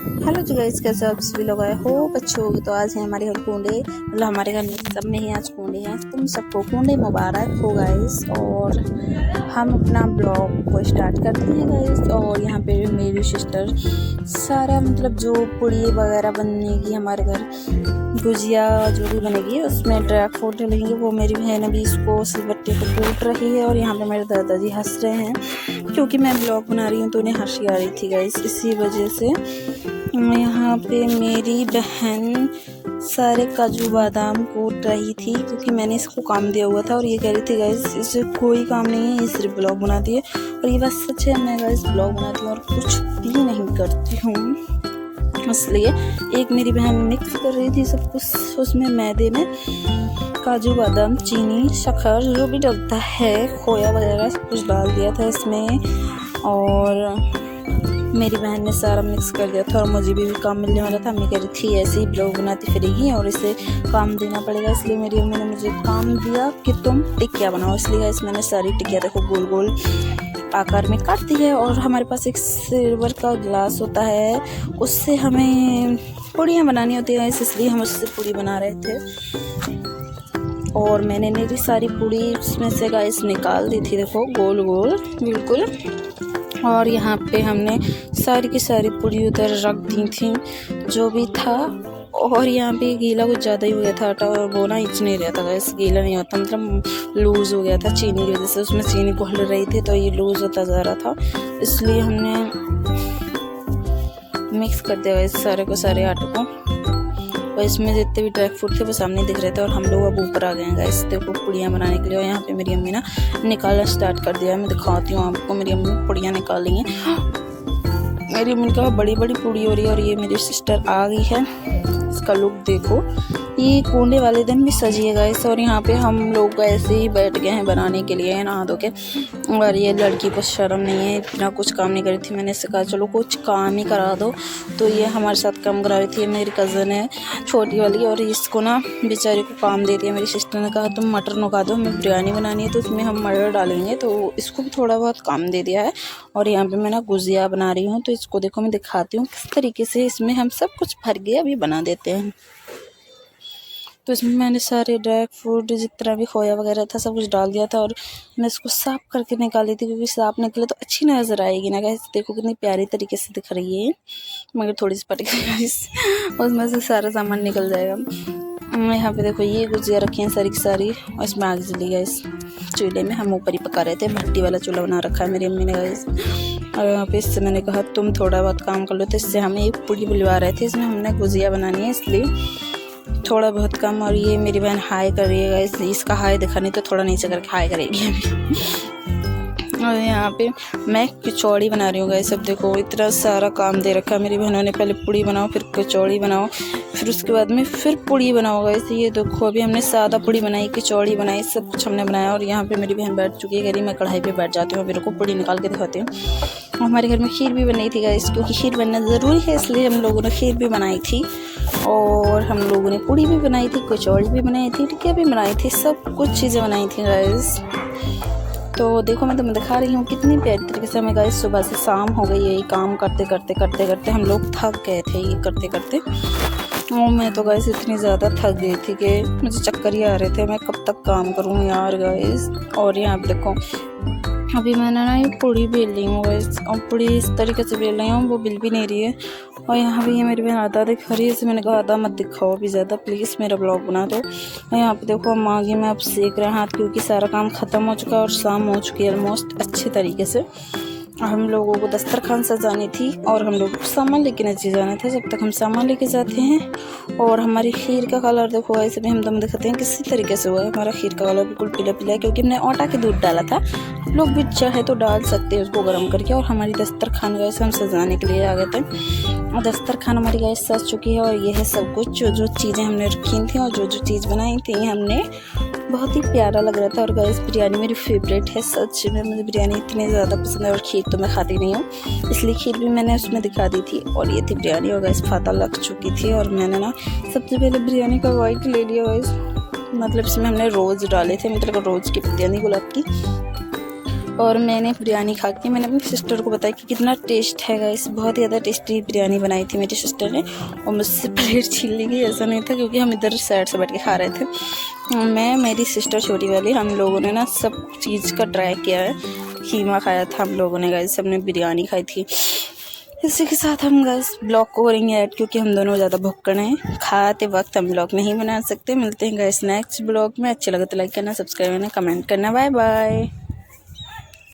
Hello जी guys, कैसे हो आप सभी लोग? आए हो बच्चों। तो आज है हमारे घर कूंडे, मतलब हमारे घर में सब में ही आज कूंडे हैं। तुम सबको कूंडे मुबारक हो गाइस। और हम अपना ब्लॉग को स्टार्ट करते हैं गाइस। और यहाँ पे मेरी सिस्टर सारा मतलब जो पुड़ी वगैरह बनेगी हमारे घर, गुजिया जो भी बनेगी उसमें ड्राई फ्रूट लगेंगे, वो मेरी बहन अभी इसको सिलबट्टे को कूट रही है। और यहाँ पे मेरे दादाजी हंस रहे हैं क्योंकि मैं ब्लॉग बना रही हूँ तो उन्हें हंसी आ रही थी गाइस, इसी वजह से। यहाँ पे मेरी बहन सारे काजू बादाम कूट रही थी क्योंकि मैंने इसको काम दिया हुआ था। और ये कह रही थी गाइस इसे कोई काम नहीं है, ये सिर्फ ब्लॉग बनाती है। और ये बात सच है, मैं गाइस ब्लॉग बनाती हूँ और कुछ भी नहीं करती हूँ। इसलिए एक मेरी बहन मिक्स कर रही थी सब कुछ, उसमें मैदे में काजू बादाम चीनी शक्कर जो भी डलता है, खोया वगैरह सब कुछ डाल दिया था इसमें। और मेरी बहन ने सारा मिक्स कर दिया था और मुझे भी काम मिलने वाला था। मैं कह रही थी ऐसे ही ब्लॉग बनाती फिरेगी और इसे काम देना पड़ेगा, इसलिए मेरी अम्मी ने मुझे काम दिया कि तुम टिकिया बनाओ। इसलिए इस मैंने सारी टिकिया देखो गोल गोल आकार में काट दी है। और हमारे पास एक सिल्वर का गिलास होता है, उससे हमें पूड़ियाँ बनानी होती है, इसलिए हम उससे पूड़ी बना रहे थे। और मैंने मेरी सारी पूड़ी इसमें से गाइस निकाल दी थी, देखो गोल गोल बिल्कुल। और यहाँ पे हमने सारी की सारी पूड़ी उधर रख दी थी जो भी था। और यहाँ पे गीला कुछ ज़्यादा ही हो गया था आटा, और वो ना इच नहीं रहता था, इस गीला नहीं होता, मतलब लूज़ हो गया था चीनी की वजह से। उसमें चीनी घुल रही थी तो ये लूज़ होता जा रहा था, इसलिए हमने मिक्स कर दिया इस सारे को, सारे आटे को। और इसमें जितने भी ड्राई फ्रूट थे वो सामने दिख रहे थे। और हम लोग अब ऊपर आ गए हैं गाइस देखो पूड़ियाँ बनाने के लिए। और यहाँ पे मेरी अम्मी ना निकालना स्टार्ट कर दिया। मैं दिखाती हूँ आपको, मेरी अम्मी पूड़ियाँ निकाल रही हैं। मेरी अम्मी का बड़ी बड़ी पूड़ी हो रही है। और ये मेरी सिस्टर आ गई है, इसका लुक देखो, ये कूंडे वाले दिन भी सजी है गाइस। और यहाँ पे हम लोग ऐसे ही बैठ गए हैं बनाने के लिए नहा धो के। और ये लड़की को शर्म नहीं है, इतना कुछ काम नहीं करी थी। मैंने इससे कहा चलो कुछ काम ही करा दो, तो ये हमारे साथ काम करा रही थी। मेरी कज़न है छोटी वाली, और इसको ना बेचारी को काम दे दिया। मेरी सिस्टर ने कहा तुम मटर नुका दो, हमें बिरयानी बनानी है तो उसमें हम मटर डालेंगे, तो इसको भी थोड़ा बहुत काम दे दिया है। और यहाँ पर मैं ना गुजिया बना रही हूँ, तो इसको देखो मैं दिखाती हूँ किस तरीके से इसमें हम सब कुछ भर के अभी बना देते हैं। तो इसमें मैंने सारे ड्राई फ्रूट जितना भी खोया वगैरह था सब कुछ डाल दिया था। और मैं इसको साफ़ करके निकाली थी क्योंकि साफ़ निकले तो अच्छी नज़र आएगी ना गाइस। देखो कितनी प्यारी तरीके से दिख रही है, मगर थोड़ी सी पट गई गाइस, उसमें से सारा सामान निकल जाएगा। यहाँ पे देखो ये गुजिया रखी हैं सारी की सारी, और इसमें आग जली गाइस चूल्हे में। हम ऊपर ही पका रहे थे, भट्टी वाला चूल्हा बना रखा है मेरी अम्मी ने गाइस। और यहाँ पे इससे मैंने कहा तुम थोड़ा बहुत काम कर लो, तो इससे हमें एक पूड़ी बुलवा रहे थे, इसमें हमने गुजिया बनानी है इसलिए थोड़ा बहुत कम। और ये मेरी बहन हाय कर रही है, इसका हाय दिखा नहीं तो थोड़ा नीचे करके हाय करेगी अभी। और यहाँ पे मैं कचौड़ी बना रही हूँ गाइस। सब देखो इतना सारा काम दे रखा है मेरी बहनों ने, पहले पूड़ी बनाओ, फिर कचौड़ी बनाओ, फिर उसके बाद में फिर पूड़ी बनाओ गाइस। ये देखो अभी हमने सादा पूड़ी बनाई, कचौड़ी बनाई, सब कुछ हमने बनाया। और यहाँ पे मेरी बहन बैठ चुकी है, कह रही मैं कढ़ाई पे बैठ जाती हूँ, मेरे को पूड़ी निकाल के दिखाती हूँ। हमारे घर में खीर भी बनी थी गाइस, क्योंकि खीर बनना ज़रूरी है, इसलिए हम लोगों ने खीर भी बनाई थी। और हम लोगों ने पूड़ी भी बनाई थी, कचौड़ी भी बनाई थी, टिकिया भी बनाई थी, सब कुछ चीज़ें बनाई थी गाइस। तो देखो मैं तुम्हें दिखा रही हूँ कितनी प्यारी तरीके से हमें गाइस सुबह से शाम हो गई है, ये काम करते करते करते करते हम लोग थक गए थे ये करते करते। और मैं तो गाइस इतनी ज़्यादा थक गई थी कि मुझे चक्कर ही आ रहे थे, मैं कब तक काम करूँ यार गाइस। और यहाँ पे देखो अभी मैंने ना ये पूड़ी बेल रही हूँ गाइस, और पूड़ी इस तरीके से बेल रही हूँ, वो बिल भी नहीं रही है। और यहाँ पे ये मेरी बहन आधा दिखा रही है, इसे मैंने कहा आधा मत दिखाओ अभी ज़्यादा, प्लीज़ मेरा ब्लॉग बना दो। और यहाँ पे देखो हम आगे में अब सेक रहे हैं हाथ, क्योंकि सारा काम ख़त्म हो चुका है और शाम हो चुकी है ऑलमोस्ट अच्छे तरीके से। हम लोगों को दस्तरखान सजानी थी और हम लोगों को सामान लेके नीचे जाना था, जब तक हम सामान लेके जाते हैं। और हमारी खीर का कलर देखो ऐसे भी हम दम दिखाते हैं किसी तरीके से हुआ है। हमारा खीर का कलर बिल्कुल पीला पीला है, क्योंकि हमने आटा के दूध डाला था। लोग भी चाहे तो डाल सकते हैं उसको गर्म करके। और हमारी दस्तरखान गैस हम सजाने के लिए आ गए थे, और दस्तरखान हमारी गैस सज चुकी है। और ये है सब कुछ जो जो चीज़ें हमने रखी थी और जो जो चीज़ बनाई थी हमने, बहुत ही प्यारा लग रहा था। और गाइस बिरयानी मेरी फेवरेट है, सच में मुझे बिरयानी इतनी ज़्यादा पसंद है। और खीर तो मैं खाती नहीं हूँ, इसलिए खीर भी मैंने उसमें दिखा दी थी। और ये थी बिरयानी, और गाइस फाता लग चुकी थी। और मैंने ना सबसे पहले बिरयानी का वाइट ले लिया गाइस, मतलब इसमें हमने रोज़ डाले थे, मतलब रोज़ की पत्तियाँ नहीं, गुलाब की। और मैंने बिरयानी खा के मैंने अपनी सिस्टर को बताया कि कितना टेस्ट है गाइस। बहुत ही ज़्यादा टेस्टी बिरयानी बनाई थी मेरी सिस्टर ने और मुझसे प्लेट छीन ली गई। ऐसा नहीं था क्योंकि हम इधर साइड से बैठ के खा रहे थे। मैं, मेरी सिस्टर छोटी वाली, हम लोगों ने ना सब चीज़ का ट्राई किया है। कीमा खाया था हम लोगों ने गाइस, सबने बिरयानी खाई थी। इसी के साथ हम गाइस ब्लॉग को करेंगे ऐड क्योंकि हम दोनों ज़्यादा भुक्कड़ हैं। खाते वक्त हम ब्लॉग नहीं बना सकते। मिलते हैं गाइस नेक्स्ट ब्लॉग में। अच्छे लगे तो लाइक करना, सब्सक्राइब करना, कमेंट करना। Bye bye.